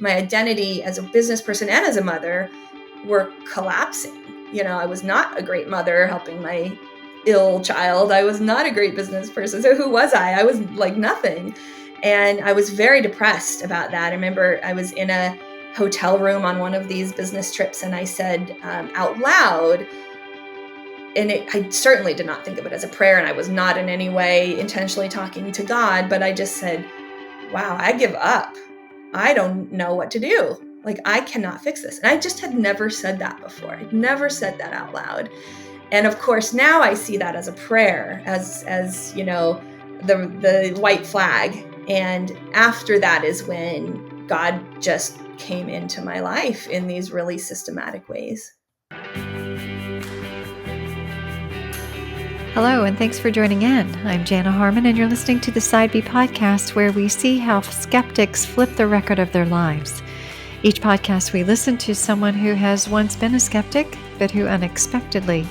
my identity as a business person and as a mother were collapsing. I was not a great mother helping my ill child. I was not a great business person. So who was I? I was like nothing. And I was very depressed about that. I remember I was in a hotel room on one of these business trips, and I said out loud, and I certainly did not think of it as a prayer, and I was not in any way intentionally talking to God, but I just said, wow, I give up. I don't know what to do. Like, I cannot fix this. And I just had never said that before. I'd never said that out loud. And of course, now I see that as a prayer, as the white flag. And after that is when God just came into my life in these really systematic ways. Hello, and thanks for joining in. I'm Jana Harmon, and you're listening to the Side B podcast, where we see how skeptics flip the record of their lives. Each podcast, we listen to someone who has once been a skeptic, but who unexpectedly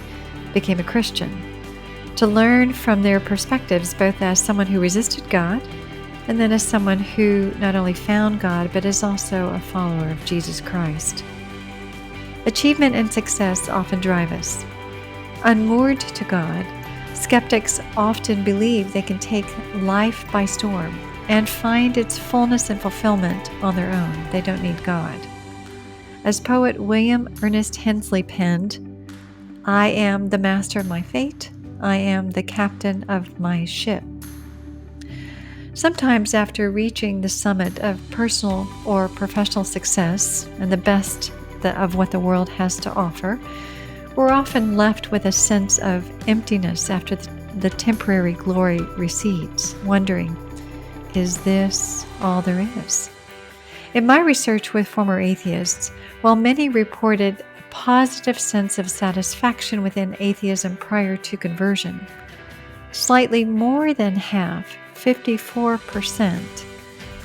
became a Christian, to learn from their perspectives, both as someone who resisted God, and then as someone who not only found God, but is also a follower of Jesus Christ. Achievement and success often drive us. Unmoored to God, skeptics often believe they can take life by storm and find its fullness and fulfillment on their own. They don't need God. As poet William Ernest Hensley penned, "I am the master of my fate. I am the captain of my ship." Sometimes after reaching the summit of personal or professional success and the best of what the world has to offer, we're often left with a sense of emptiness after the temporary glory recedes, wondering, is this all there is? In my research with former atheists, while many reported a positive sense of satisfaction within atheism prior to conversion, slightly more than half, 54%,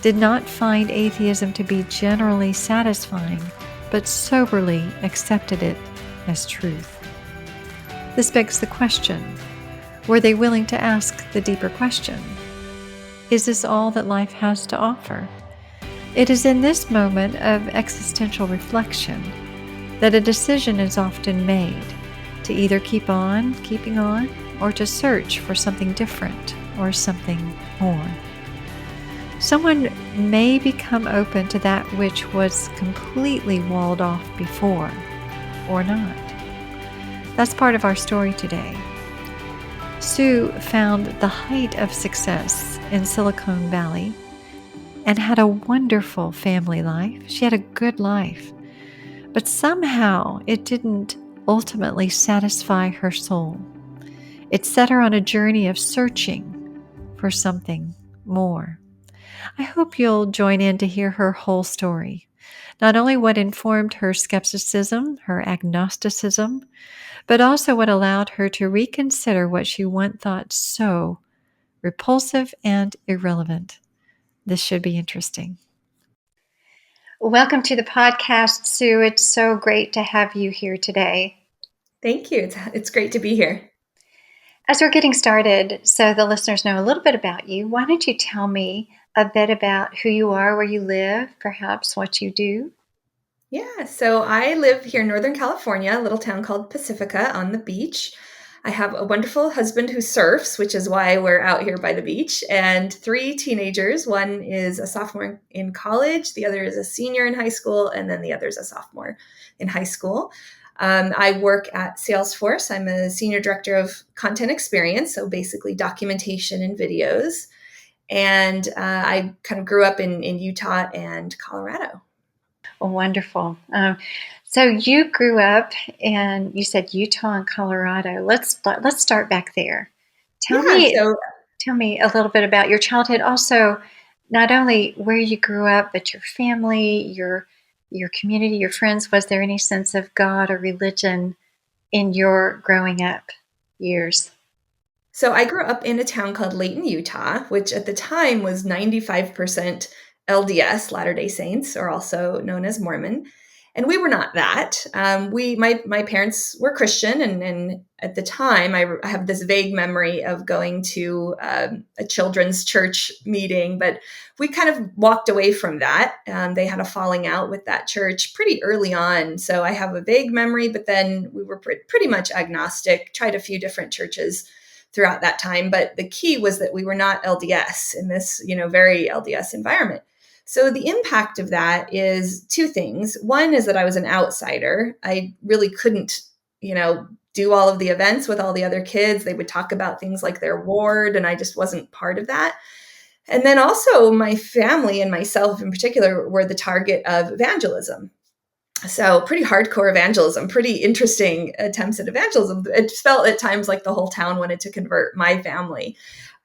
did not find atheism to be generally satisfying, but soberly accepted it as truth. This begs the question, were they willing to ask the deeper question? Is this all that life has to offer? It is in this moment of existential reflection that a decision is often made to either keep on keeping on or to search for something different or something more. Someone may become open to that which was completely walled off before, or not. That's part of our story today. Sue found the height of success in Silicon Valley and had a wonderful family life. She had a good life, but somehow it didn't ultimately satisfy her soul. It set her on a journey of searching for something more. I hope you'll join in to hear her whole story. Not only what informed her skepticism, her agnosticism, but also what allowed her to reconsider what she once thought so repulsive and irrelevant. This should be interesting. Welcome to the podcast, Sue. It's so great to have you here today. Thank you. It's great to be here. As we're getting started, so the listeners know a little bit about you, why don't you tell me a bit about who you are, where you live, perhaps what you do? Yeah, so I live here in Northern California, a little town called Pacifica on the beach. I have a wonderful husband who surfs, which is why we're out here by the beach, and 3 teenagers. One is a sophomore in college, the other is a senior in high school, and then the other is a sophomore in high school. I work at Salesforce. I'm a senior director of content experience, so basically documentation and videos. And I kind of grew up in Utah and Colorado. Wonderful. So you grew up and you said Utah and Colorado. Let's start back there. Tell me a little bit about your childhood. Also, not only where you grew up, but your family, your community, your friends. Was there any sense of God or religion in your growing up years? So I grew up in a town called Layton, Utah, which at the time was 95% LDS, Latter-day Saints, or also known as Mormon. And we were not that. My parents were Christian, and at the time, I have this vague memory of going to a children's church meeting, but we kind of walked away from that. They had a falling out with that church pretty early on, so I have a vague memory. But then we were pretty much agnostic. Tried a few different churches throughout that time, but the key was that we were not LDS in this, very LDS environment. So the impact of that is two things. One is that I was an outsider. I really couldn't, do all of the events with all the other kids. They would talk about things like their ward, and I just wasn't part of that. And then also my family and myself in particular were the target of evangelism. So pretty hardcore evangelism, pretty interesting attempts at evangelism. It felt at times like the whole town wanted to convert my family.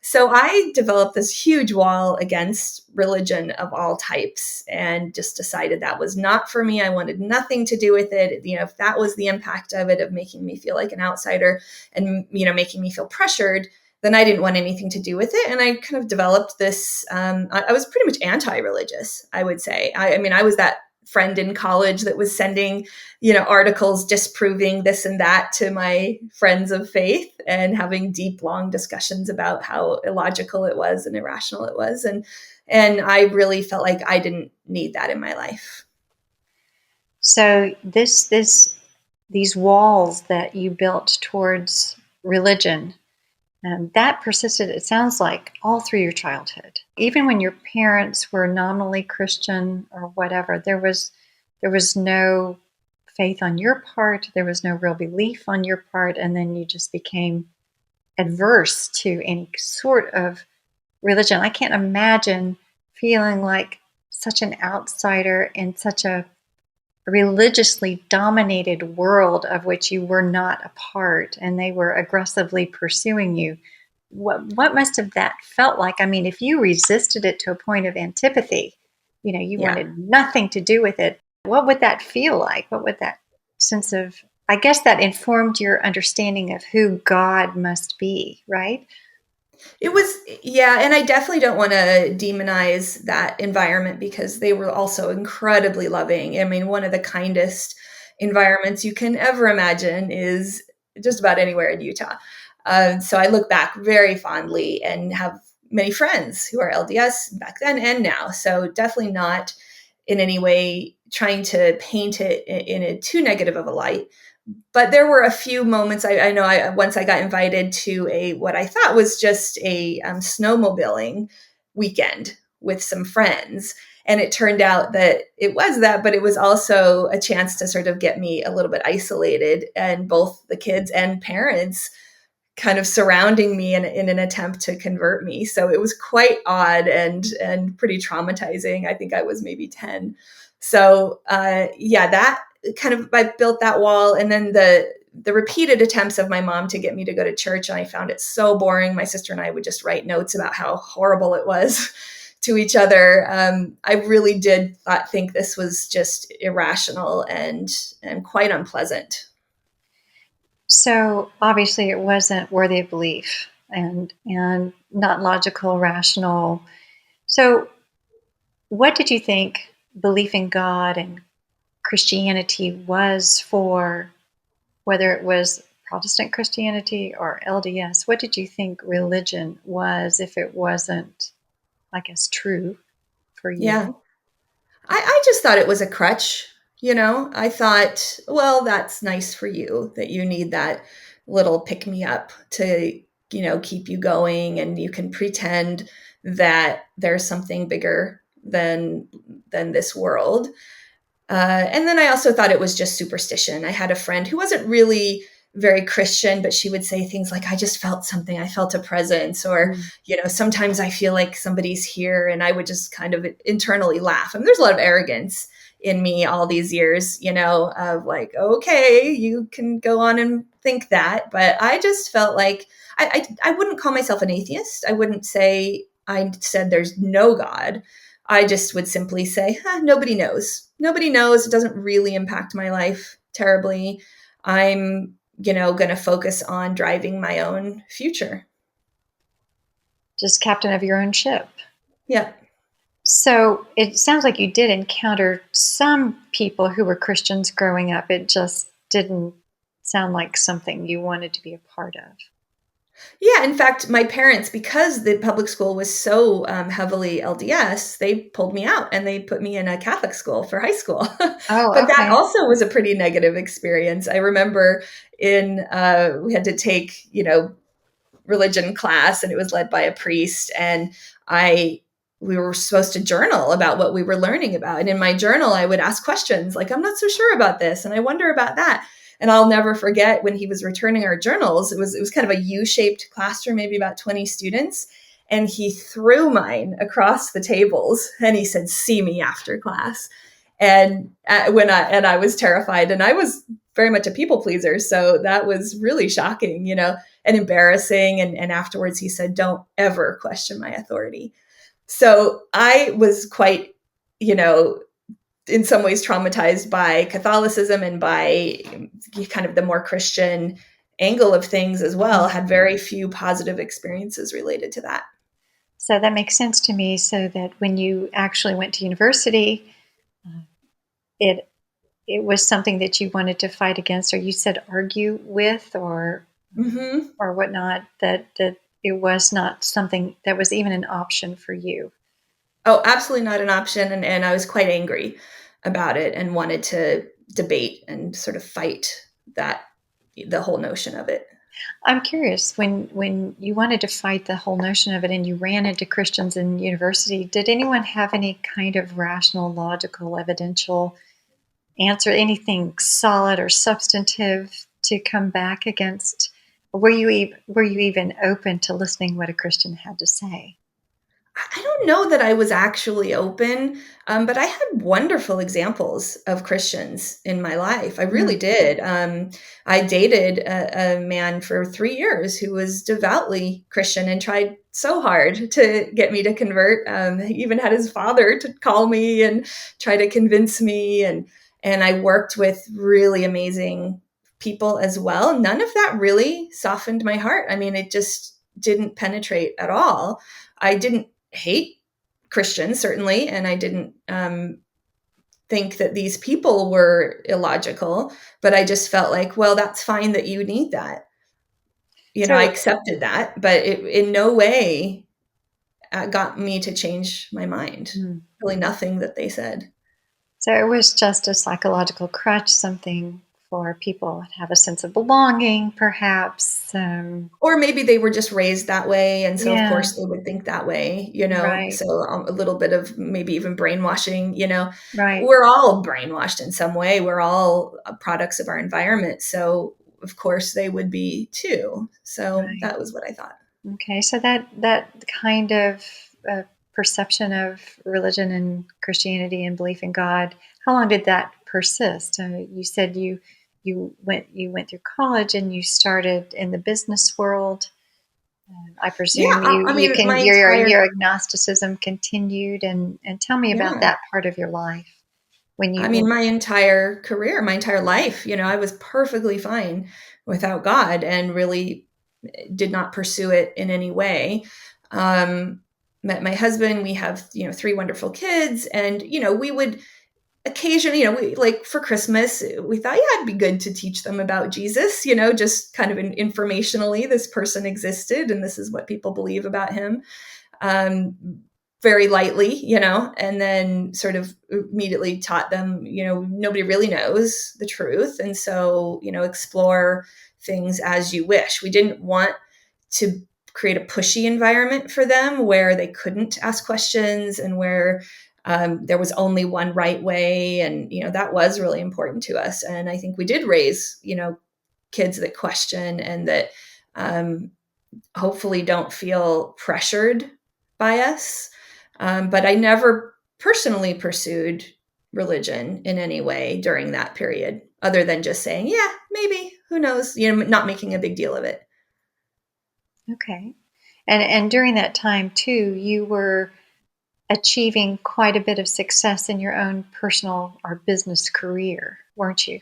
So I developed this huge wall against religion of all types and just decided that was not for me. I wanted nothing to do with it. If that was the impact of it, of making me feel like an outsider and, making me feel pressured, then I didn't want anything to do with it. And I kind of developed this, I was pretty much anti-religious, I would say. I was that friend in college that was sending, articles disproving this and that to my friends of faith and having deep, long discussions about how illogical it was and irrational it was. And I really felt like I didn't need that in my life. So these walls that you built towards religion, that persisted, it sounds like, all through your childhood. Even when your parents were nominally Christian or whatever, there was no faith on your part, there was no real belief on your part, and then you just became adverse to any sort of religion. I can't imagine feeling like such an outsider in such a religiously dominated world of which you were not a part, and they were aggressively pursuing you. What must have that felt like? I mean, if you resisted it to a point of antipathy, you wanted nothing to do with it, what would that feel like? What would that sense of, I guess that informed your understanding of who God must be, right? It was, yeah. And I definitely don't want to demonize that environment because they were also incredibly loving. I mean, one of the kindest environments you can ever imagine is just about anywhere in Utah. So I look back very fondly and have many friends who are LDS back then and now. So definitely not in any way trying to paint it in a too negative of a light. But there were a few moments. I know once I got invited to what I thought was just a snowmobiling weekend with some friends. And it turned out that it was that, but it was also a chance to sort of get me a little bit isolated, and both the kids and parents kind of surrounding me in an attempt to convert me. So it was quite odd and pretty traumatizing. I think I was maybe 10. So that kind of, I built that wall. And then the repeated attempts of my mom to get me to go to church, and I found it so boring. My sister and I would just write notes about how horrible it was to each other. I really did think this was just irrational and quite unpleasant. So obviously it wasn't worthy of belief and not logical, rational. So what did you think belief in God and Christianity was for, whether it was Protestant Christianity or LDS? What did you think religion was if it wasn't, I guess, true for you? Yeah. I just thought it was a crutch. I thought, well, that's nice for you that you need that little pick me up to, keep you going, and you can pretend that there's something bigger than this world. And then I also thought it was just superstition. I had a friend who wasn't really very Christian, but she would say things like, I just felt something. I felt a presence, or, sometimes I feel like somebody's here. And I would just kind of internally laugh. And there's a lot of arrogance in me all these years, of like, okay, you can go on and think that. But I just felt like I wouldn't call myself an atheist. I wouldn't say I said there's no God. I just would simply say, nobody knows. Nobody knows. It doesn't really impact my life terribly. I'm, going to focus on driving my own future. Just captain of your own ship. Yeah. So it sounds like you did encounter some people who were Christians growing up. It just didn't sound like something you wanted to be a part of. Yeah, in fact, my parents, because the public school was so heavily LDS, they pulled me out and they put me in a Catholic school for high school. Oh, But that okay. also was a pretty negative experience. I remember we had to take, religion class, and it was led by a priest, and I we were supposed to journal about what we were learning about. And in my journal, I would ask questions like, I'm not so sure about this, and I wonder about that. And I'll never forget when he was returning our journals, it was kind of a U-shaped classroom, maybe about 20 students. And he threw mine across the tables and he said, "See me after class." And I was terrified, and I was very much a people pleaser. So that was really shocking, and embarrassing. And afterwards he said, "Don't ever question my authority." So I was quite, in some ways traumatized by Catholicism and by kind of the more Christian angle of things as well, had very few positive experiences related to that. So that makes sense to me. So that when you actually went to university, uh, it it was something that you wanted to fight against, or you said argue with, Mm-hmm. or whatnot. That it was not something that was even an option for you. Oh, absolutely not an option. And I was quite angry about it and wanted to debate and sort of fight that, the whole notion of it. I'm curious, when you wanted to fight the whole notion of it and you ran into Christians in university, did anyone have any kind of rational, logical, evidential answer, anything solid or substantive to come back against? Or were you even open to listening what a Christian had to say? I don't know that I was actually open, but I had wonderful examples of Christians in my life. I really Mm. did. I dated a man for 3 years who was devoutly Christian and tried so hard to get me to convert. He even had his father to call me and try to convince me, and I worked with really amazing people as well. None of that really softened my heart. I mean, it just didn't penetrate at all. I didn't hate Christians, certainly, and I didn't think that these people were illogical, but I just felt like, well, that's fine that you need that. I So, accepted that, but it in no way got me to change my mind. mm. Really, nothing that they said. So it was just a psychological crutch, something for people to have a sense of belonging, perhaps. Or maybe they were just raised that way, and so of Yeah, course they would think that way. right, So a little bit of maybe even brainwashing. right, We're all brainwashed in some way. We're all products of our environment, so of course they would be too. So right. that was what I thought. Okay, so that kind of uh, perception of religion and Christianity and belief in God, how long did that persist? You said you went through college and you started in the business world. I Yeah, presume I mean, my entire your agnosticism continued, and tell me about yeah. that part of your life when I you mean, were. my entire career, my entire life, I was perfectly fine without God and really did not pursue it in any way. Um, Met my husband. We have, three wonderful kids. And, we would occasionally, we like for Christmas, we thought, yeah, it'd be good to teach them about Jesus, just kind of informationally, this person existed and this is what people believe about him. Um, Very lightly, and then sort of immediately taught them, nobody really knows the truth. And so, explore things as you wish. We didn't want to create a pushy environment for them where they couldn't ask questions and where there was only one right way. And, that was really important to us. And I think we did raise, kids that question and that um, hopefully don't feel pressured by us. But I never personally pursued religion in any way during that period, other than just saying, yeah, maybe, who knows, not making a big deal of it. Okay, and during that time too, you were achieving quite a bit of success in your own personal or business career, weren't you?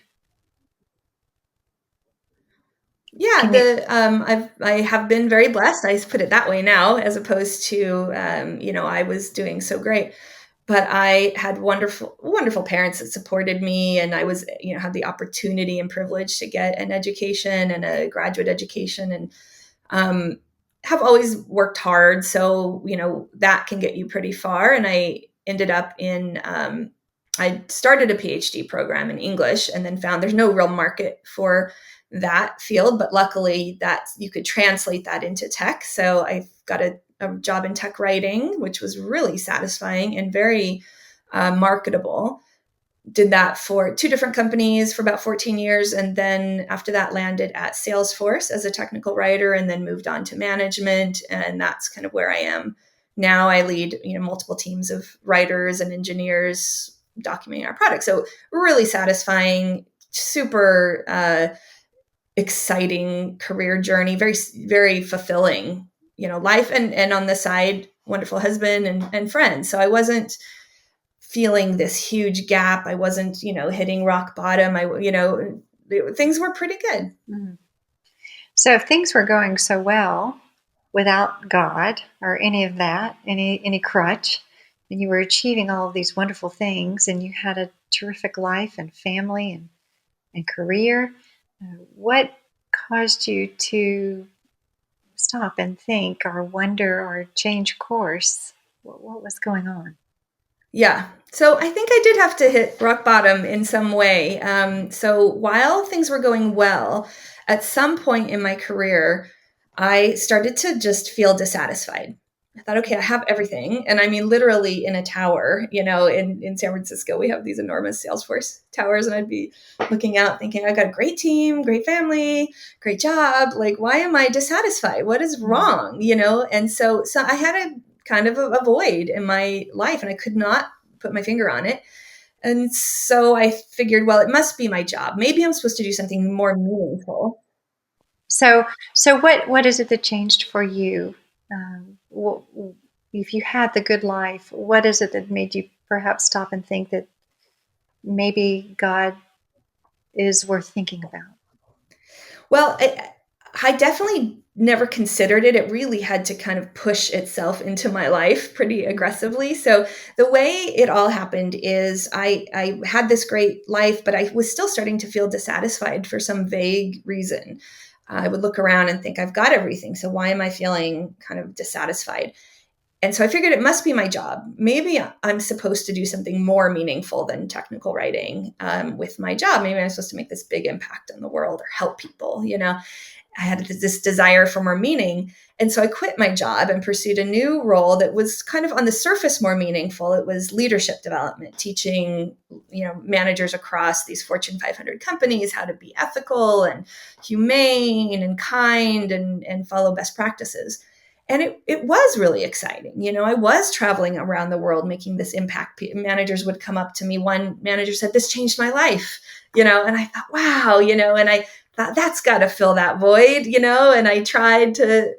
Yeah, Can you? I have been very blessed. I put it that way now, as opposed to I was doing so great. but I had wonderful, wonderful parents that supported me. And I was, had the opportunity and privilege to get an education and a graduate education, and have always worked hard. So, that can get you pretty far. And I ended up I started a PhD program in English, and then found there's no real market for that field, but luckily that you could translate that into tech. So I got a job in tech writing, which was really satisfying and very marketable. Did that for 2 different companies for about 14 years. And then after that, landed at Salesforce as a technical writer, and then moved on to management. And that's kind of where I am now. I lead, multiple teams of writers and engineers documenting our product. So really satisfying, super exciting career journey, very, very fulfilling, life. And on the side, wonderful husband and friends. So I wasn't feeling this huge gap. I wasn't, hitting rock bottom. Things were pretty good. Mm. So if things were going so well without God or any of that, any crutch, and you were achieving all of these wonderful things, and you had a terrific life and family and career, what caused you to stop and think or wonder or change course? What was going on? Yeah. So I think I did have to hit rock bottom in some way. So while things were going well, at some point in my career, I started to just feel dissatisfied. I thought, okay, I have everything. And I mean, literally in a tower, in San Francisco, we have these enormous Salesforce towers. And I'd be looking out thinking, I've got a great team, great family, great job. Like, why am I dissatisfied? What is wrong? And so I had a kind of a void in my life, and I could not put my finger on it. And so I figured, well, it must be my job. Maybe I'm supposed to do something more meaningful. So what is it that changed for you? If you had the good life, what is it that made you perhaps stop and think that maybe God is worth thinking about? Well, I definitely never considered it. It really had to kind of push itself into my life pretty aggressively. So the way it all happened is I had this great life, but I was still starting to feel dissatisfied for some vague reason. I would look around and think, I've got everything. So why am I feeling kind of dissatisfied? And so I figured it must be my job. Maybe I'm supposed to do something more meaningful than technical writing with my job. Maybe I'm supposed to make this big impact on the world or help people. I had this desire for more meaning. And so I quit my job and pursued a new role that was kind of on the surface more meaningful. It was leadership development, teaching, managers across these Fortune 500 companies how to be ethical and humane and kind and follow best practices. And it was really exciting. I was traveling around the world making this impact. Managers would come up to me. One manager said, "This changed my life," and I thought, wow, and I thought that's got to fill that void, and I tried to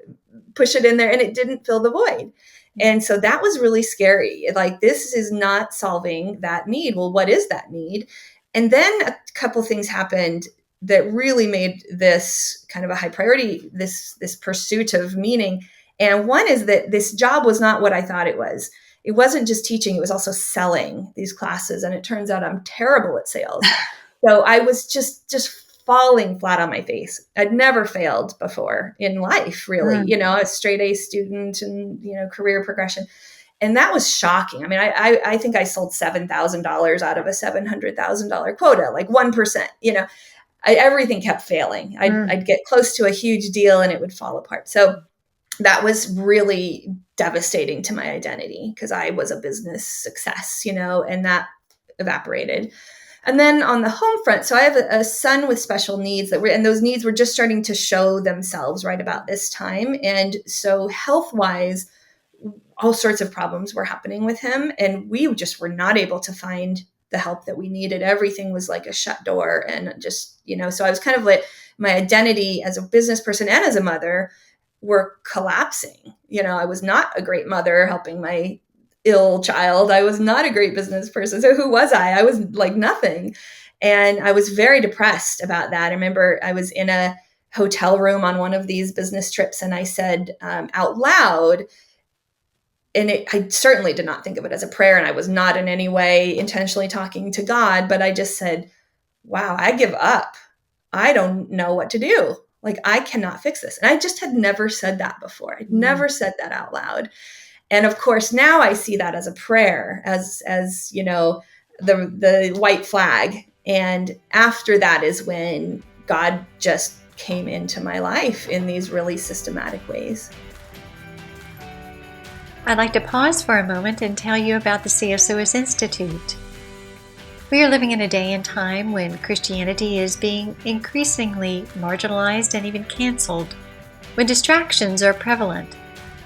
push it in there and it didn't fill the void. And so that was really scary. Like, this is not solving that need. Well, what is that need? And then a couple things happened that really made this kind of a high priority, this pursuit of meaning. And one is that this job was not what I thought it was. It wasn't just teaching, it was also selling these classes. And it turns out I'm terrible at sales. So I was just falling flat on my face. I'd never failed before in life, really, a straight A student and, career progression. And that was shocking. I mean, I think I sold $7,000 out of a $700,000 quota, like 1%, everything kept failing. I'd get close to a huge deal and it would fall apart. So that was really devastating to my identity because I was a business success, and that evaporated. And then on the home front, so I have a son with special needs and those needs were just starting to show themselves right about this time. And so health-wise, all sorts of problems were happening with him. And we just were not able to find the help that we needed. Everything was like a shut door. And just, so I was kind of like, my identity as a business person and as a mother were collapsing. I was not a great mother helping my ill child. I was not a great business person. So who was I? I was like nothing. And I was very depressed about that. I remember I was in a hotel room on one of these business trips and I said out loud, I certainly did not think of it as a prayer, and I was not in any way intentionally talking to God, but I just said, wow, I give up. I don't know what to do. Like, I cannot fix this. And I just had never said that before. I'd never said that out loud. And of course, now I see that as a prayer, as you know, the white flag. And after that is when God just came into my life in these really systematic ways. I'd like to pause for a moment and tell you about the Csus Institute. We are living in a day and time when Christianity is being increasingly marginalized and even canceled, when distractions are prevalent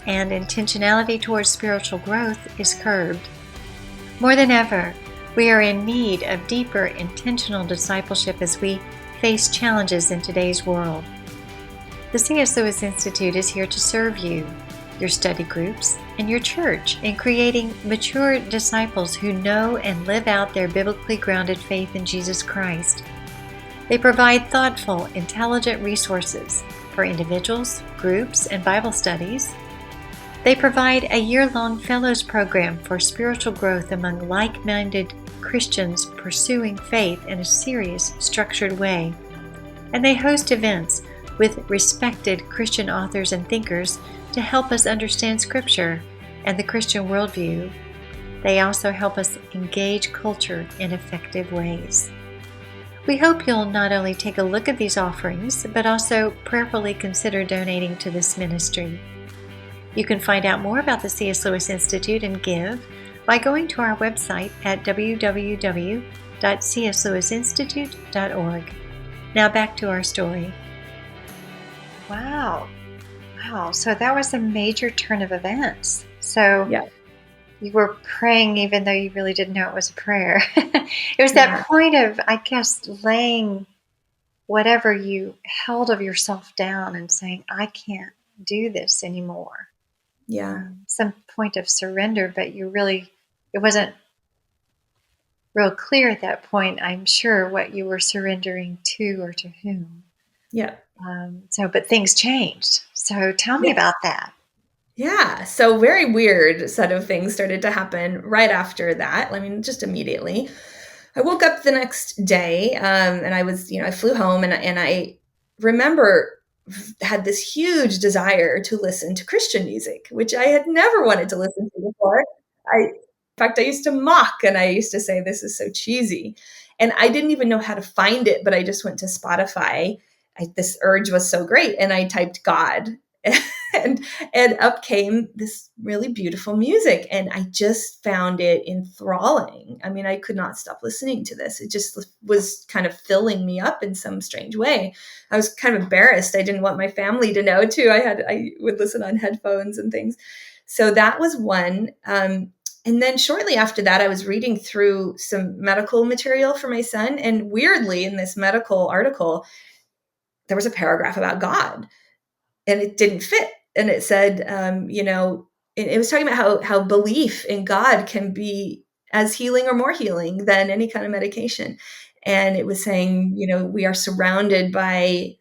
and intentionality towards spiritual growth is curbed. More than ever, we are in need of deeper intentional discipleship as we face challenges in today's world. The Csus Institute is here to serve you, your study groups, and your church in creating mature disciples who know and live out their biblically grounded faith in Jesus Christ. They provide thoughtful, intelligent resources for individuals, groups, and Bible studies. They provide a year-long fellows program for spiritual growth among like-minded Christians pursuing faith in a serious, structured way. And they host events with respected Christian authors and thinkers to help us understand Scripture and the Christian worldview. They also help us engage culture in effective ways. We hope you'll not only take a look at these offerings, but also prayerfully consider donating to this ministry. You can find out more about the C.S. Lewis Institute and give by going to our website at www.cslewisinstitute.org. Now back to our story. Wow. So that was a major turn of events. So Yeah. You were praying even though you really didn't know it was a prayer. It was that point of, I guess, laying whatever you held of yourself down and saying, I can't do this anymore. Yeah. Some point of surrender, but it wasn't real clear at that point, I'm sure, what you were surrendering to or to whom. Yeah. But things changed. So tell me about that. Yeah. So very weird set of things started to happen right after that. I mean, just immediately. I woke up the next day, and I flew home, and I remember had this huge desire to listen to Christian music, which I had never wanted to listen to before. In fact, I used to mock, and I used to say, this is so cheesy. And I didn't even know how to find it, but I just went to Spotify. This urge was so great. And I typed God and up came this really beautiful music. And I just found it enthralling. I mean, I could not stop listening to this. It just was kind of filling me up in some strange way. I was kind of embarrassed. I didn't want my family to know too. I would listen on headphones and things. So that was one. And then shortly after that, I was reading through some medical material for my son. And weirdly, in this medical article, there was a paragraph about God, and it didn't fit. And it said, it was talking about how belief in God can be as healing or more healing than any kind of medication. And it was saying, we are surrounded by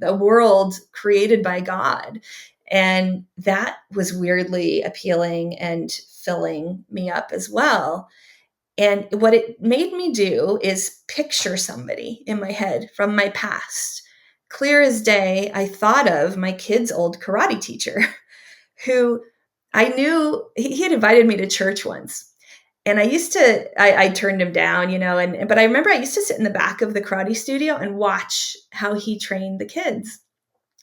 a world created by God. And that was weirdly appealing and filling me up as well. And what it made me do is picture somebody in my head from my past. Clear as day, I thought of my kid's old karate teacher who I knew he had invited me to church once. And I turned him down, but I remember I used to sit in the back of the karate studio and watch how he trained the kids.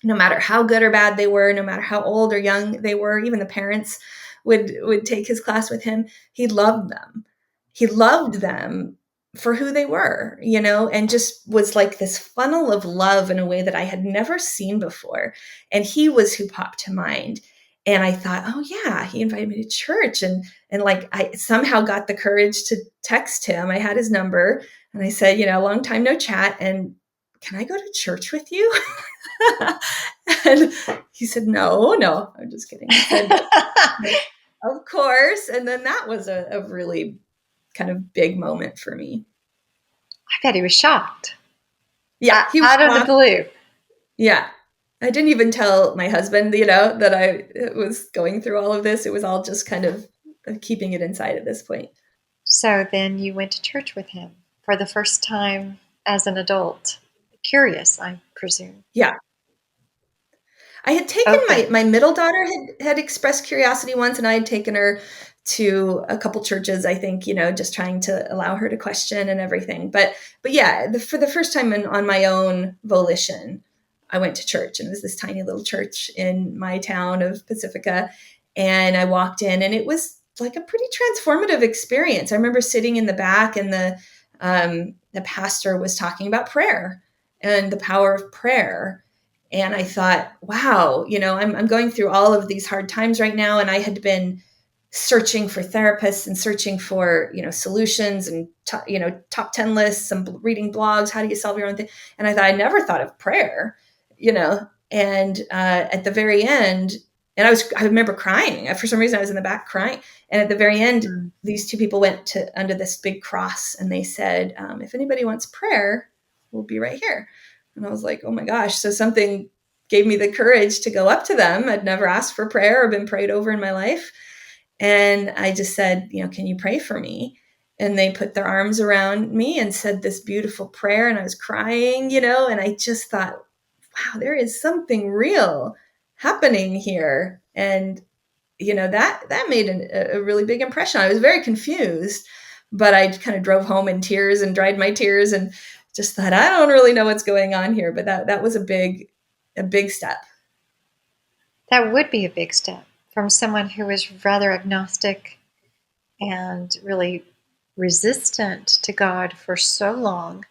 No matter how good or bad they were, no matter how old or young they were, even the parents would take his class with him. He loved them. He loved them for who they were, and just was like this funnel of love in a way that I had never seen before. And he was who popped to mind. And I thought, oh yeah, he invited me to church. And like, I somehow got the courage to text him. I had his number and I said, long time no chat. And can I go to church with you? And he said, no, I'm just kidding. He said, of course. And then that was a really kind of big moment for me. I bet he was shocked. Yeah. He was out of the blue. Yeah. I didn't even tell my husband, that I was going through all of this. It was all just kind of keeping it inside at this point. So then you went to church with him for the first time as an adult. Curious, I presume. Yeah. I had taken Open. my middle daughter had expressed curiosity once, and I had taken her to a couple churches, I think, just trying to allow her to question and everything. But yeah, for the first time on my own volition, I went to church, and it was this tiny little church in my town of Pacifica. And I walked in, and it was like a pretty transformative experience. I remember sitting in the back, and the pastor was talking about prayer and the power of prayer. And I thought, wow, I'm going through all of these hard times right now. And I had been searching for therapists and searching for, solutions and, top 10 lists, some reading blogs, how do you solve your own thing? And I thought, I never thought of prayer, and at the very end, and I remember crying. For some reason, I was in the back crying. And at the very end, these two people went under this big cross, and they said, if anybody wants prayer, we'll be right here. And I was like, oh my gosh. So something gave me the courage to go up to them. I'd never asked for prayer or been prayed over in my life. And I just said, can you pray for me? And they put their arms around me and said this beautiful prayer. And I was crying, and I just thought, wow, there is something real happening here. And, that made a really big impression. I was very confused, but I kind of drove home in tears and dried my tears and just thought, I don't really know what's going on here. But that was a big step. That would be a big step from someone who was rather agnostic and really resistant to God for so long.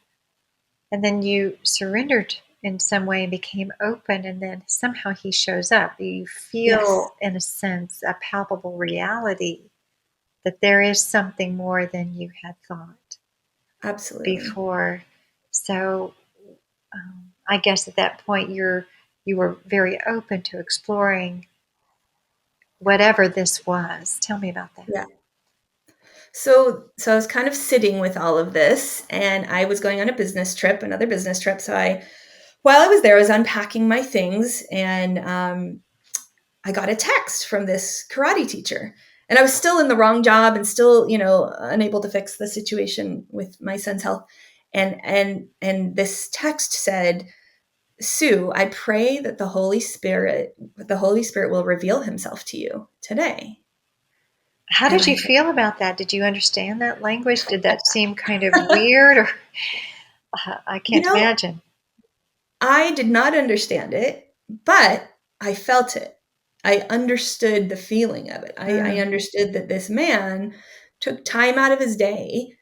And then you surrendered in some way and became open, and then somehow he shows up. You feel, in a sense, a palpable reality that there is something more than you had thought. Absolutely. Before. So I guess at that point you were very open to exploring whatever this was. Tell me about that. Yeah. So I was kind of sitting with all of this, and I was going on another business trip. So while I was there, I was unpacking my things, and I got a text from this karate teacher. And I was still in the wrong job and still, unable to fix the situation with my son's health. And this text said, Sue, I pray that the Holy Spirit will reveal himself to you today. How did you feel about that? Did you understand that language? Did that seem kind of weird? Or I can't imagine. I did not understand it, but I felt it. I understood the feeling of it. I understood that this man took time out of his day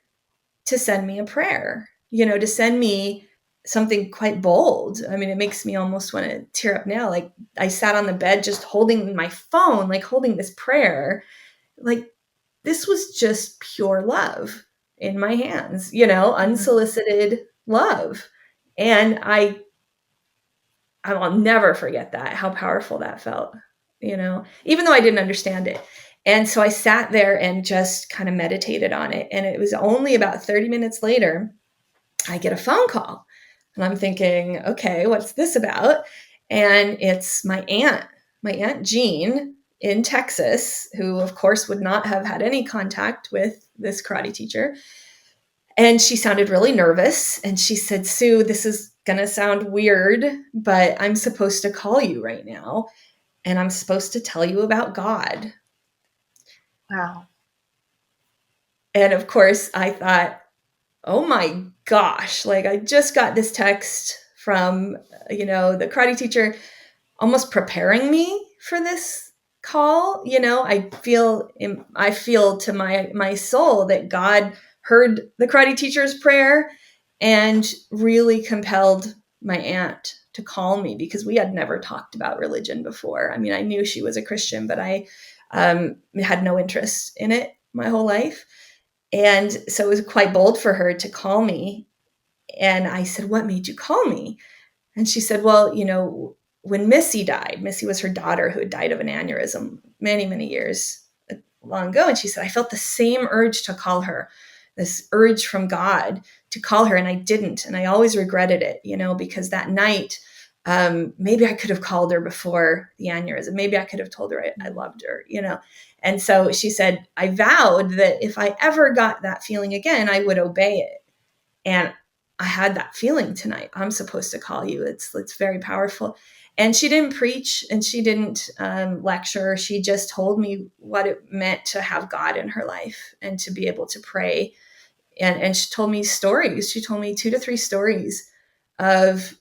to send me a prayer, to send me something quite bold. I mean, it makes me almost want to tear up now. Like, I sat on the bed just holding my phone, like holding this prayer. Like, this was just pure love in my hands, unsolicited love. And I'll never forget that, how powerful that felt, even though I didn't understand it. And so I sat there and just kind of meditated on it. And it was only about 30 minutes later, I get a phone call, and I'm thinking, okay, what's this about? And it's my Aunt Jean in Texas, who of course would not have had any contact with this karate teacher. And she sounded really nervous. And she said, Sue, this is going to sound weird, but I'm supposed to call you right now. And I'm supposed to tell you about God. Wow. And of course, I thought, oh my gosh, like I just got this text from, the karate teacher almost preparing me for this call. I feel to my soul that God heard the karate teacher's prayer and really compelled my aunt to call me, because we had never talked about religion before. I mean, I knew she was a Christian, but I had no interest in it my whole life. And so it was quite bold for her to call me. And I said, what made you call me? And she said, well, when Missy died, Missy was her daughter who had died of an aneurysm many, many years long ago. And she said, I felt the same urge to call her, this urge from God to call her. And I didn't. And I always regretted it, because that night maybe I could have called her before the aneurysm. Maybe I could have told her I loved her, And so she said, I vowed that if I ever got that feeling again, I would obey it. And I had that feeling tonight. I'm supposed to call you. It's very powerful. And she didn't preach and she didn't lecture. She just told me what it meant to have God in her life and to be able to pray. And she told me stories. She told me 2 to 3 stories of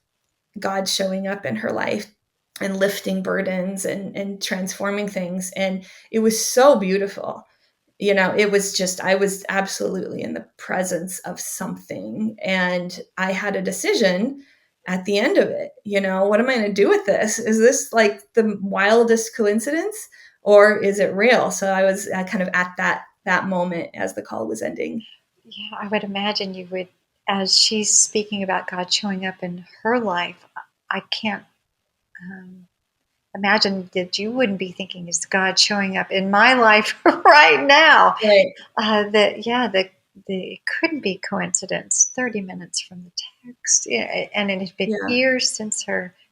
God showing up in her life and lifting burdens and transforming things. And it was so beautiful. It was just, I was absolutely in the presence of something. And I had a decision at the end of it. What am I going to do with this? Is this like the wildest coincidence or is it real? So I was kind of at that moment as the call was ending. Yeah, I would imagine you would, as she's speaking about God showing up in her life, I can't imagine that you wouldn't be thinking, is God showing up in my life right now? Right. It couldn't be coincidence. 30 minutes from the text, and it had been Yeah. years since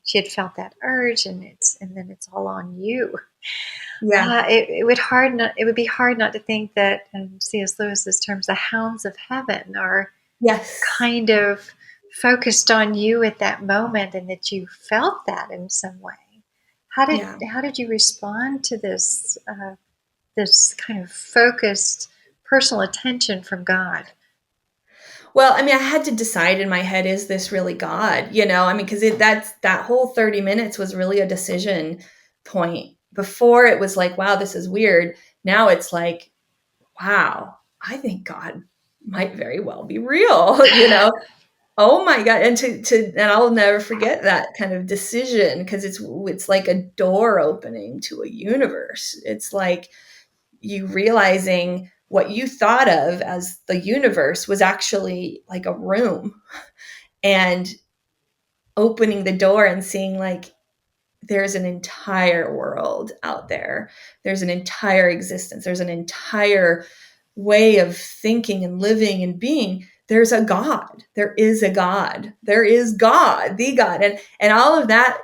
she had felt that urge, and then it's all on you. Yeah. It would be hard not to think that, C.S. Lewis's terms, the hounds of heaven are Yes. kind of focused on you at that moment, and that you felt that in some way. How did you respond to this this kind of focused personal attention from God? Well, I had to decide in my head, is this really God? Because that whole 30 minutes was really a decision point. Before it was like, wow, this is weird. Now it's like, wow, I think God might very well be real, Oh my God. And I'll never forget that kind of decision because it's like a door opening to a universe. It's like you realizing what you thought of as the universe was actually like a room and opening the door and seeing like there's an entire world out there. There's an entire existence. There's an entire way of thinking and living and being. There's a God. There is a God. There is God, the God. And all of that,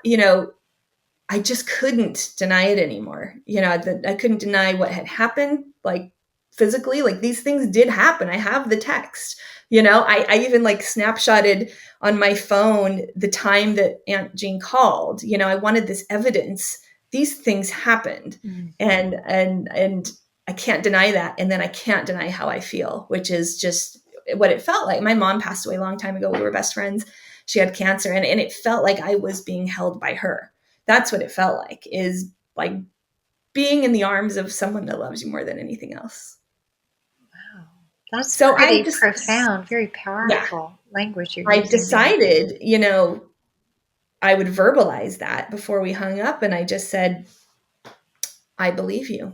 I just couldn't deny it anymore. I couldn't deny what had happened, like physically, like these things did happen. I have the text, I even like snapshotted on my phone the time that Aunt Jean called. I wanted this evidence. These things happened. And I can't deny that. And then I can't deny how I feel, which is just what it felt like. My mom passed away a long time ago. We were best friends. She had cancer and it felt like I was being held by her. That's what it felt like, is like being in the arms of someone that loves you more than anything else. Wow. That's so pretty profound, very powerful language you're using. I decided, I would verbalize that before we hung up. And I just said, I believe you,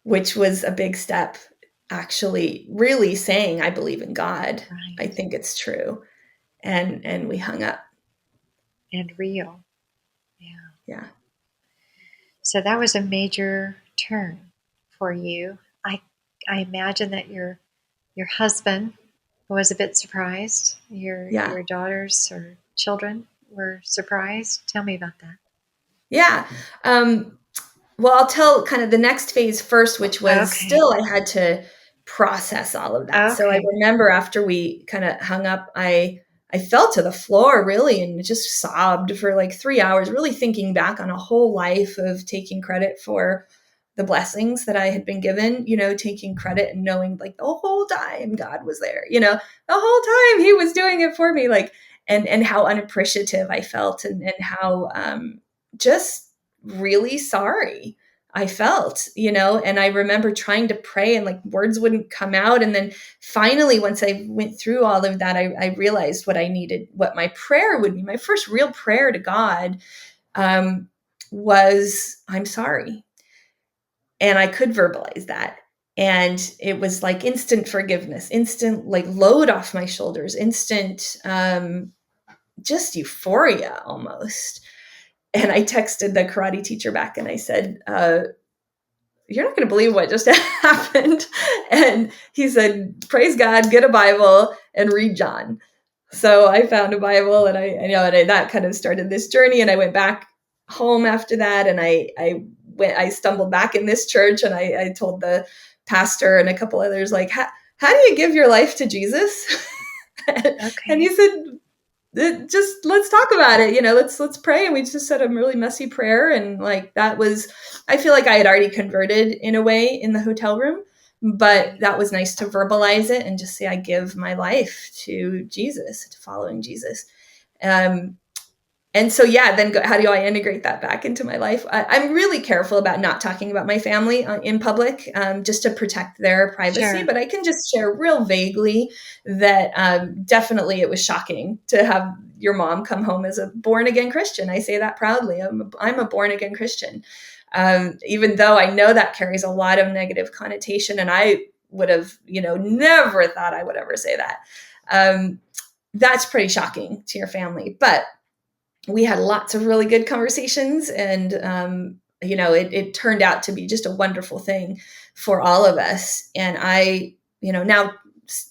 which was a big step, actually really saying, I believe in God. Right. I think it's true. And we hung up. And real. Yeah. So that was a major turn for you. I imagine that your husband was a bit surprised. Your daughters or children were surprised. Tell me about that. Yeah. Well, I'll tell kind of the next phase first, which was still I had to process all of that. So I remember after we kind of hung up, I fell to the floor really and just sobbed for like 3 hours, really thinking back on a whole life of taking credit for the blessings that I had been given, taking credit and knowing like the whole time God was there, the whole time he was doing it for me, like, and how unappreciative I felt and how just really sorry I felt, and I remember trying to pray and like words wouldn't come out. And then finally, once I went through all of that, I realized what I needed, what my prayer would be. My first real prayer to God was, I'm sorry. And I could verbalize that. And it was like instant forgiveness, instant like load off my shoulders, instant just euphoria almost. And I texted the karate teacher back and I said, you're not going to believe what just happened. And he said, praise God, get a Bible and read John. So I found a Bible, and that kind of started this journey. And I went back home after that, and I stumbled back in this church, and I told the pastor and a couple others, like, how do you give your life to Jesus? And he said, just let's talk about it. Let's pray. And we just said a really messy prayer. And like, I feel like I had already converted in a way in the hotel room, but that was nice to verbalize it and just say, I give my life to Jesus, to following Jesus. And so, then how do I integrate that back into my life? I'm really careful about not talking about my family in public, just to protect their privacy. Sure. But I can just share real vaguely that definitely it was shocking to have your mom come home as a born-again Christian. I say that proudly. I'm a born-again Christian, even though I know that carries a lot of negative connotation. And I would have, never thought I would ever say that. That's pretty shocking to your family. But we had lots of really good conversations, and it turned out to be just a wonderful thing for all of us. And I now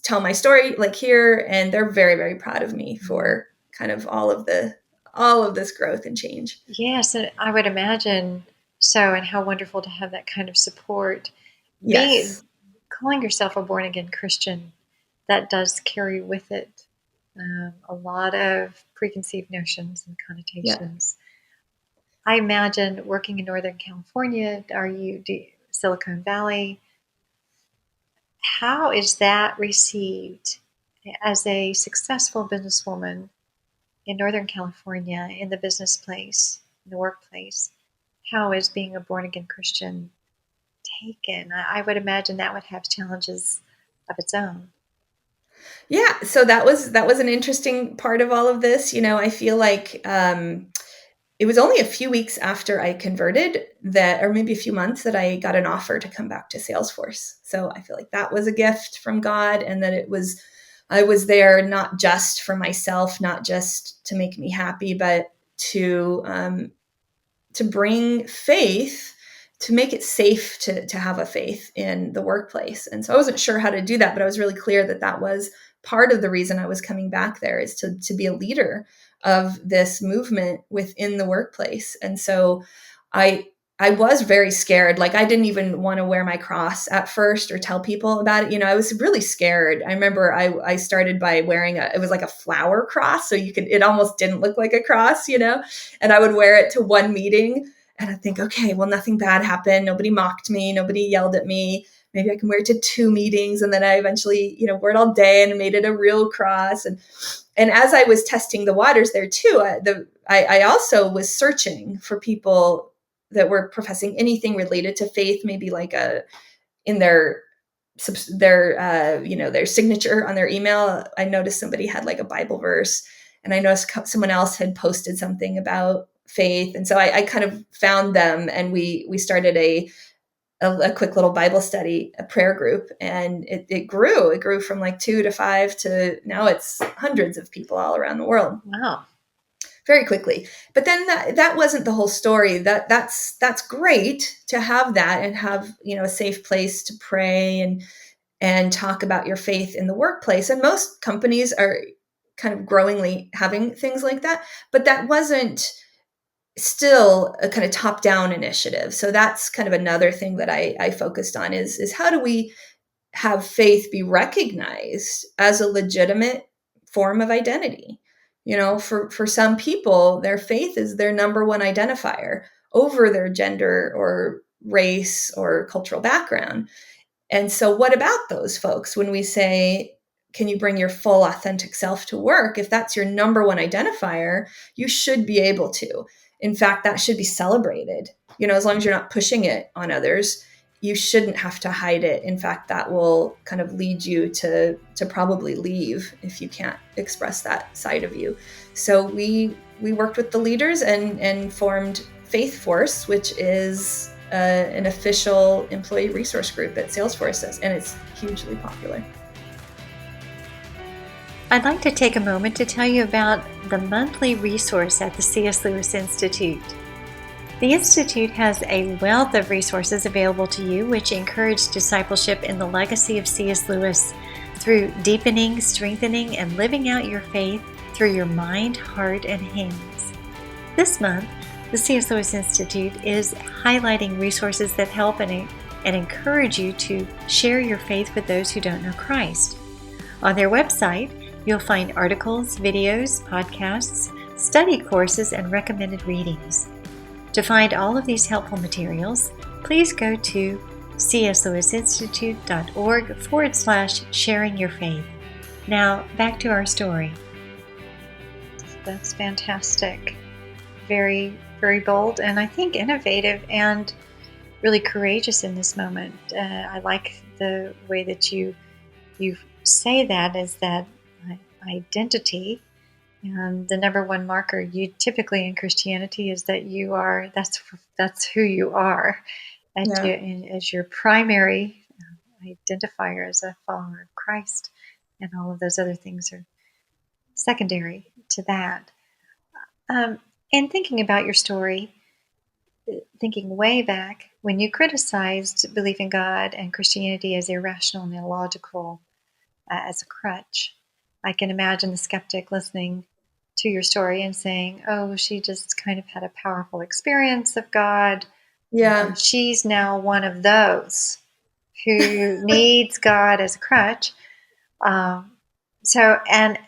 tell my story like here, and they're very, very proud of me for kind of all of this growth and change. Yes, and I would imagine so, and how wonderful to have that kind of support. Yes. Calling yourself a born-again Christian, that does carry with it a lot of preconceived notions and connotations. Yeah. I imagine working in Northern California, Silicon Valley, how is that received as a successful businesswoman in Northern California, in the business place, in the workplace? How is being a born-again Christian taken? I would imagine that would have challenges of its own. Yeah, so that was an interesting part of all of this. I feel like it was only a few weeks after I converted or maybe a few months, that I got an offer to come back to Salesforce. So I feel like that was a gift from God, and that I was there not just for myself, not just to make me happy, but to bring faith, to make it safe to have a faith in the workplace. And so I wasn't sure how to do that, but I was really clear that was part of the reason I was coming back there, is to be a leader of this movement within the workplace. And so I was very scared. Like, I didn't even want to wear my cross at first or tell people about it. I was really scared. I remember I started by wearing it was like a flower cross. So it almost didn't look like a cross, and I would wear it to one meeting. And I think, okay, well, nothing bad happened. Nobody mocked me. Nobody yelled at me. Maybe I can wear it to 2 meetings. And then I eventually, wore it all day and made it a real cross. And as I was testing the waters there too, I also was searching for people that were professing anything related to faith, maybe like in their signature on their email. I noticed somebody had like a Bible verse, and I noticed someone else had posted something about faith. And so I kind of found them, and we started a quick little Bible study, a prayer group, and it grew from like 2 to 5 to now it's hundreds of people all around the world. Wow. Very quickly. But then that wasn't the whole story. That's great to have that and have, a safe place to pray and talk about your faith in the workplace. And most companies are kind of growingly having things like that, but that wasn't still a kind of top-down initiative. So that's kind of another thing that I focused on is how do we have faith be recognized as a legitimate form of identity? For some people, their faith is their number one identifier over their gender or race or cultural background. And so what about those folks when we say, can you bring your full authentic self to work? If that's your number one identifier, you should be able to. In fact, that should be celebrated. As long as you're not pushing it on others, you shouldn't have to hide it. In fact, that will kind of lead you to probably leave if you can't express that side of you. So we worked with the leaders and formed Faithforce, which is an official employee resource group at Salesforce, and it's hugely popular. I'd like to take a moment to tell you about the monthly resource at the Csus Institute. The Institute has a wealth of resources available to you which encourage discipleship in the legacy of C.S. Lewis, through deepening, strengthening, and living out your faith through your mind, heart, and hands. This month, the Csus Institute is highlighting resources that help and encourage you to share your faith with those who don't know Christ. On their website, you'll find articles, videos, podcasts, study courses, and recommended readings. To find all of these helpful materials, please go to csusinstitute.org/sharing your faith. Now, back to our story. That's fantastic. Very, very bold, and I think innovative and really courageous in this moment. I like the way that you say that is that identity, and the number one marker you typically in Christianity is that you are, that's who you are as your primary identifier as a follower of Christ, and all of those other things are secondary to that. And thinking about your story, thinking way back when you criticized belief in God and Christianity as irrational and illogical, as a crutch, I can imagine the skeptic listening to your story and saying, oh, she just kind of had a powerful experience of God. Yeah. And she's now one of those who needs God as a crutch. And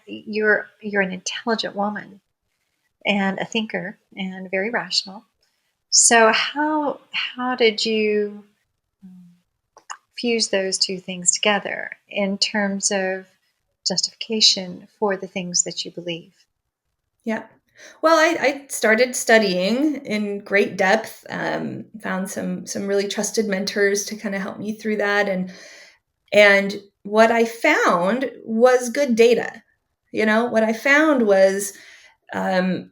you're an intelligent woman and a thinker and very rational. So how did you fuse those two things together in terms of justification for the things that you believe? Yeah. Well, I started studying in great depth, found some really trusted mentors to kind of help me through that. And what I found was good data. What I found was almost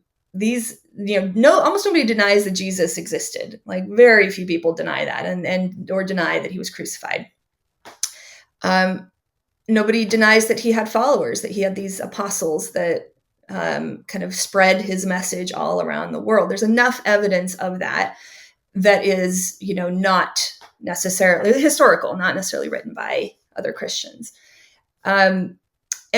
nobody denies that Jesus existed. Like very few people deny that or deny that he was crucified. Nobody denies that he had followers, that he had these apostles that kind of spread his message all around the world. There's enough evidence of that is, not necessarily historical, not necessarily written by other Christians. And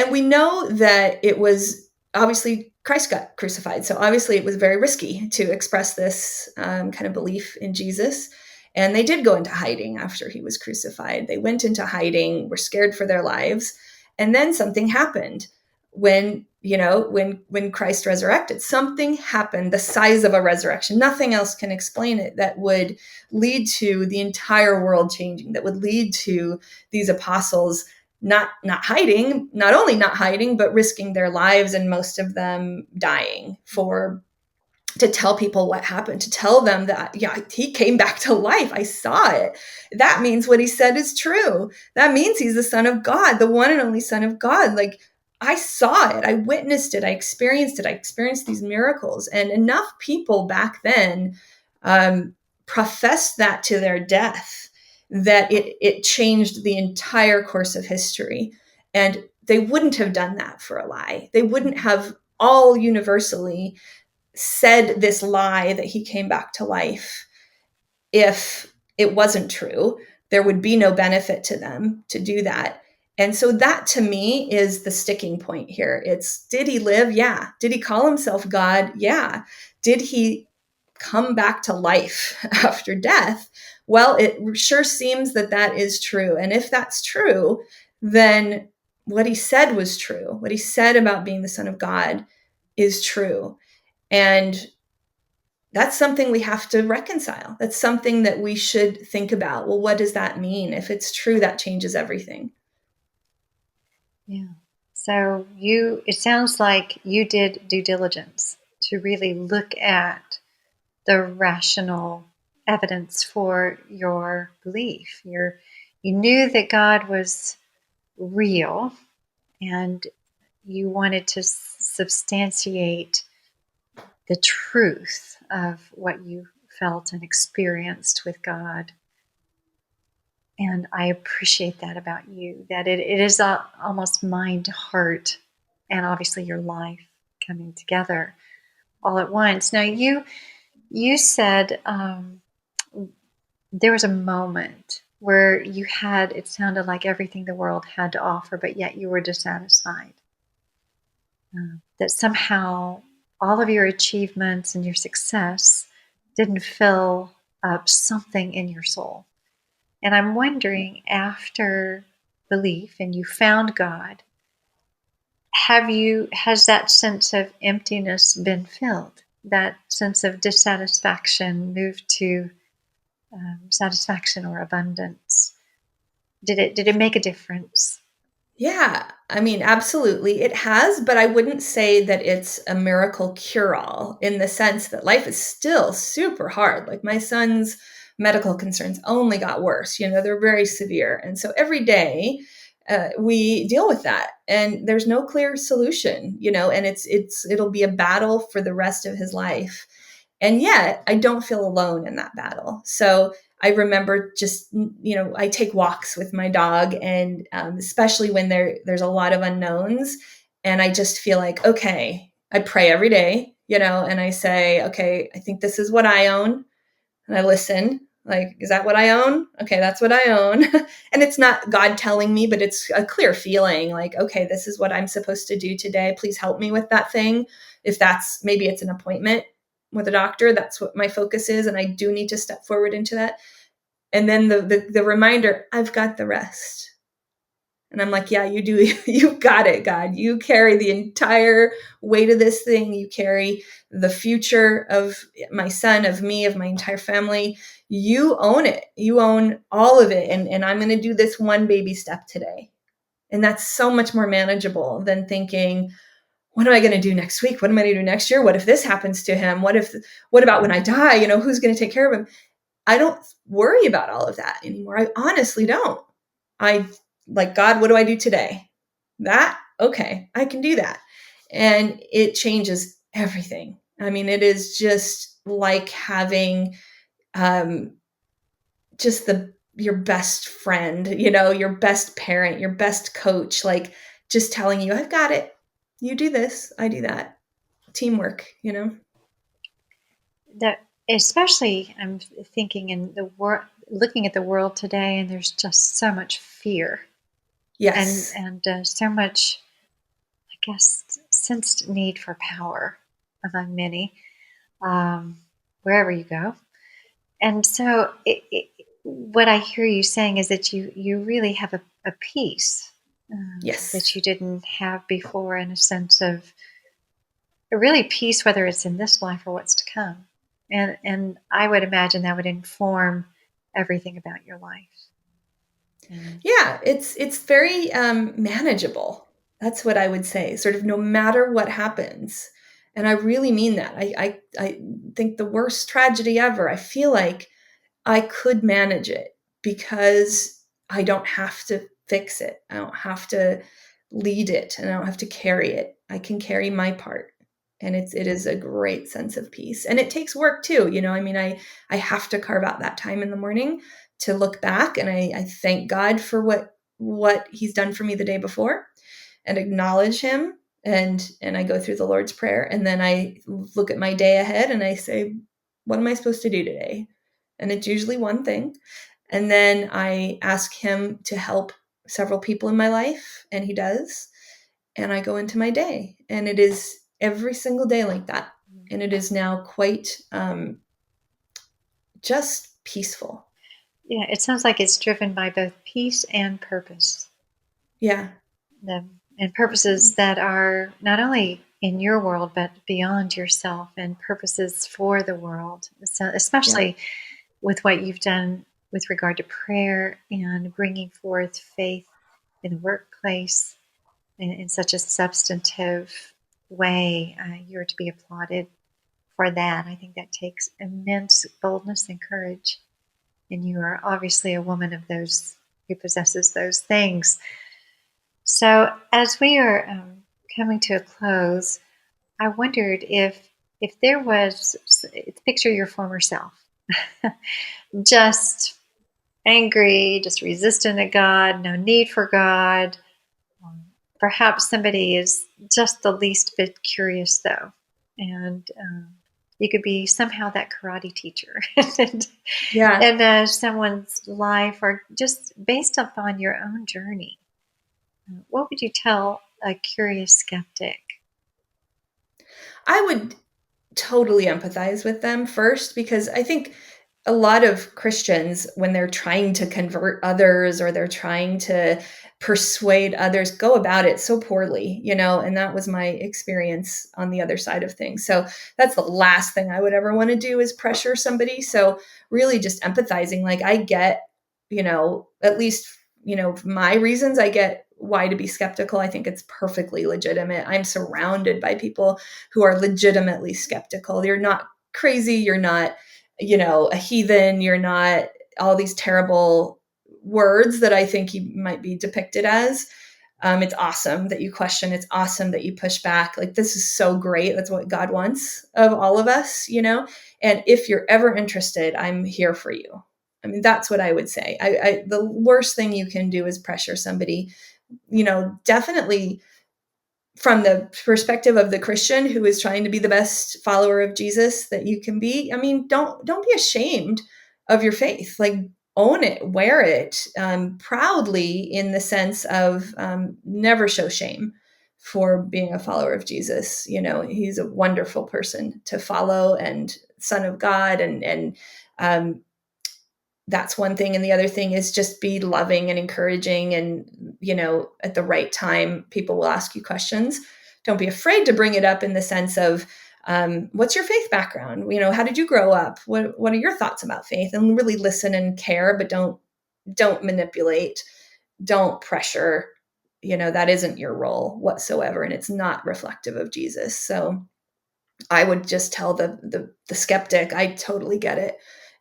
we know that it was obviously Christ got crucified. So obviously it was very risky to express this kind of belief in Jesus. And they did go into hiding after he was crucified. They went into hiding, were scared for their lives. And then something happened when Christ resurrected. Something happened the size of a resurrection. Nothing else can explain it, that would lead to the entire world changing, that would lead to these apostles not only not hiding, but risking their lives, and most of them dying to tell people what happened, to tell them that, he came back to life. I saw it. That means what he said is true. That means he's the Son of God, the one and only Son of God. Like, I saw it. I witnessed it. I experienced it. I experienced these miracles. And enough people back then professed that to their death, that it changed the entire course of history. And they wouldn't have done that for a lie. They wouldn't have all universally said this lie that he came back to life if it wasn't true. There would be no benefit to them to do that. And so that, to me, is the sticking point here. It's, did he live? Yeah. Did he call himself God? Yeah. Did he come back to life after death? Well, it sure seems that is true. And if that's true, then what he said was true. What he said about being the Son of God is true. And that's something we have to reconcile. That's something that we should think about. Well, what does that mean? If it's true, that changes everything. Yeah. So it sounds like you did due diligence to really look at the rational evidence for your belief. You knew that God was real, and you wanted to substantiate the truth of what you felt and experienced with God. And I appreciate that about you, that it is almost mind, heart, and obviously your life coming together all at once. Now, you said there was a moment where you had, it sounded like everything the world had to offer, but yet you were dissatisfied. That somehow all of your achievements and your success didn't fill up something in your soul. And I'm wondering, after belief and you found God, has that sense of emptiness been filled? That sense of dissatisfaction moved to satisfaction or abundance? Did it make a difference? Yeah, I mean, absolutely. It has, but I wouldn't say that it's a miracle cure all in the sense that life is still super hard. Like my son's medical concerns only got worse. They're very severe. And so every day we deal with that and there's no clear solution, and it'll be a battle for the rest of his life. And yet I don't feel alone in that battle. So I remember just, I take walks with my dog, and especially when there's a lot of unknowns, and I just feel like, okay, I pray every day, and I say, okay, I think this is what I own, and I listen. Like, is that what I own? Okay, that's what I own. And it's not God telling me, but it's a clear feeling like, okay, this is what I'm supposed to do today. Please help me with that thing. If maybe it's an appointment with a doctor, that's what my focus is, and I do need to step forward into that. And then the reminder, I've got the rest. And I'm like, yeah, you do. You got it, God. You carry the entire weight of this thing. You carry the future of my son, of me, of my entire family. You own it. You own all of it. And I'm going to do this one baby step today. And that's so much more manageable than thinking, what am I going to do next week? What am I going to do next year? What if this happens to him? What about when I die? Who's going to take care of him? I don't worry about all of that anymore. I honestly don't. I like, God, what do I do today? That? Okay, I can do that. And it changes everything. I mean, it is just like having just your best friend, your best parent, your best coach, like just telling you, I've got it. You do this, I do that. Teamwork. That, especially, I'm thinking in the world, looking at the world today, and there's just so much fear, Yes. and so much, I guess, sensed need for power among many, wherever you go. And so, what I hear you saying is that you really have a peace Yes. that you didn't have before, in a sense of really peace, whether it's in this life or what's to come. And I would imagine that would inform everything about your life. Yeah, it's very manageable. That's what I would say. Sort of no matter what happens, and I really mean that. I think the worst tragedy ever. I feel like I could manage it because I don't have to fix it. I don't have to lead it, and I don't have to carry it. I can carry my part, and it is a great sense of peace. And it takes work too. I mean, I have to carve out that time in the morning to look back, and I thank God for what He's done for me the day before, and acknowledge Him. And I go through the Lord's Prayer, and then I look at my day ahead, and I say, what am I supposed to do today? And it's usually one thing. And then I ask Him to help several people in my life, and He does. And I go into my day, and it is every single day like that. And it is now quite just peaceful. Yeah, it sounds like it's driven by both peace and purpose. Yeah. And purposes that are not only in your world, but beyond yourself, and purposes for the world. So, especially with what you've done with regard to prayer and bringing forth faith in the workplace in such a substantive way, you're to be applauded for that. I think that takes immense boldness and courage. And you are obviously a woman of those who possesses those things. So, as we are coming to a close, I wondered if there was, picture your former self, just angry, just resistant to God, no need for God. Perhaps somebody is just the least bit curious, though, and You could be somehow that karate teacher Yeah. in someone's life, or just based upon your own journey. What would you tell a curious skeptic? I would totally empathize with them first, because I think a lot of Christians, when they're trying to convert others or they're trying to persuade others, go about it so poorly, and that was my experience on the other side of things. So that's the last thing I would ever want to do, is pressure somebody. So really just empathizing, like I get, at least, my reasons, I get why to be skeptical. I think it's perfectly legitimate. I'm surrounded by people who are legitimately skeptical. You're not crazy. You're not, a heathen. You're not all these terrible words that I think you might be depicted as. It's awesome that you question. It's awesome that you push back. Like, this is so great. That's what God wants of all of us, And if you're ever interested, I'm here for you. I mean, that's what I would say. The worst thing you can do is pressure somebody, definitely from the perspective of the Christian who is trying to be the best follower of Jesus that you can be. I mean, don't be ashamed of your faith. Like, own it, wear it proudly, in the sense of never show shame for being a follower of Jesus. He's a wonderful person to follow, and Son of God, and that's one thing. And the other thing is just be loving and encouraging. And, at the right time, people will ask you questions. Don't be afraid to bring it up, in the sense of, what's your faith background? How did you grow up? What are your thoughts about faith? And really listen and care, but don't manipulate, don't pressure. That isn't your role whatsoever. And it's not reflective of Jesus. So I would just tell the skeptic, I totally get it.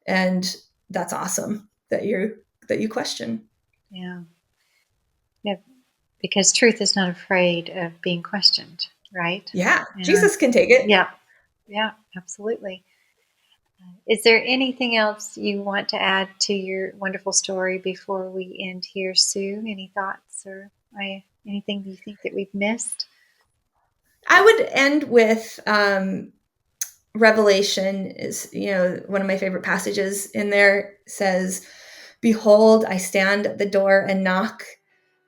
And that's awesome that you question. Yeah. Yeah. Because truth is not afraid of being questioned, right? Yeah. Jesus can take it. Yeah. Yeah, absolutely. Is there anything else you want to add to your wonderful story before we end here, Sue? Any thoughts or anything you think that we've missed? I would end with Revelation is, one of my favorite passages in there. Says, "Behold, I stand at the door and knock.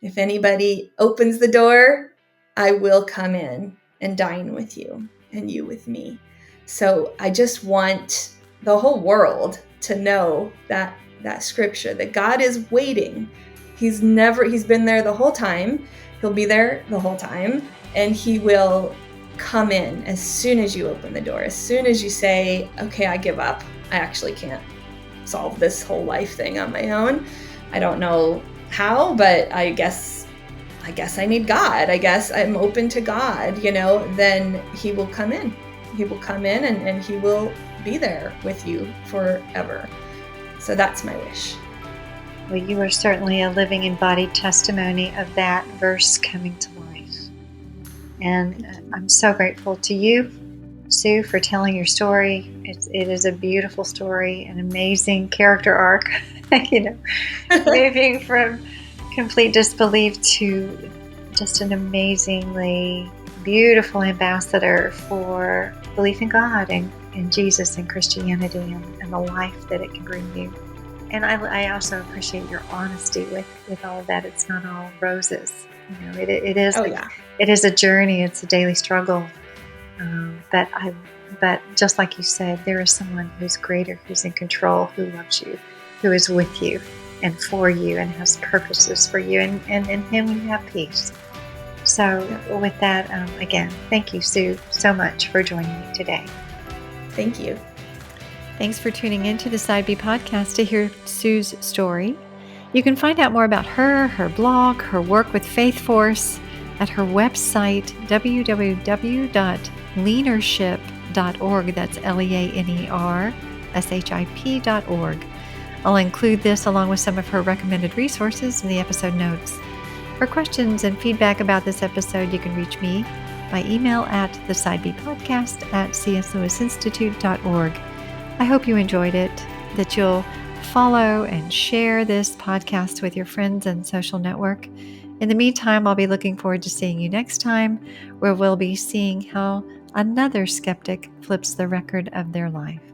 If anybody opens the door, I will come in and dine with you, and you with me." So I just want the whole world to know that scripture, that God is waiting. He's been there the whole time. He'll be there the whole time, and he will come in as soon as you open the door, as soon as you say, okay, I give up. I actually can't solve this whole life thing on my own. I don't know how, but I guess I need God. I guess I'm open to God, then he will come in. He will come in and he will be there with you forever. So that's my wish. Well, you are certainly a living embodied testimony of that verse coming to life. And I'm so grateful to you, Sue, for telling your story. It is a beautiful story, an amazing character arc, moving from complete disbelief to just an amazingly beautiful ambassador for belief in God and in Jesus and Christianity and the life that it can bring you. And I also appreciate your honesty with all of that. It's not all roses. It is. Oh, yeah. It is a journey. It's a daily struggle. But just like you said, there is someone who's greater, who's in control, who loves you, who is with you and for you and has purposes for you. And in him you have peace. So with that, again, thank you, Sue, so much for joining me today. Thank you. Thanks for tuning in to the Side B podcast to hear Sue's story. You can find out more about her blog, her work with Faithforce at her website, www.leanership.org. That's LEANERSHIP.org. I'll include this along with some of her recommended resources in the episode notes. For questions and feedback about this episode, you can reach me by email at thesidebpodcast@csusinstitute.org. I hope you enjoyed it, that you'll follow and share this podcast with your friends and social network. In the meantime, I'll be looking forward to seeing you next time, where we'll be seeing how another skeptic flips the record of their life.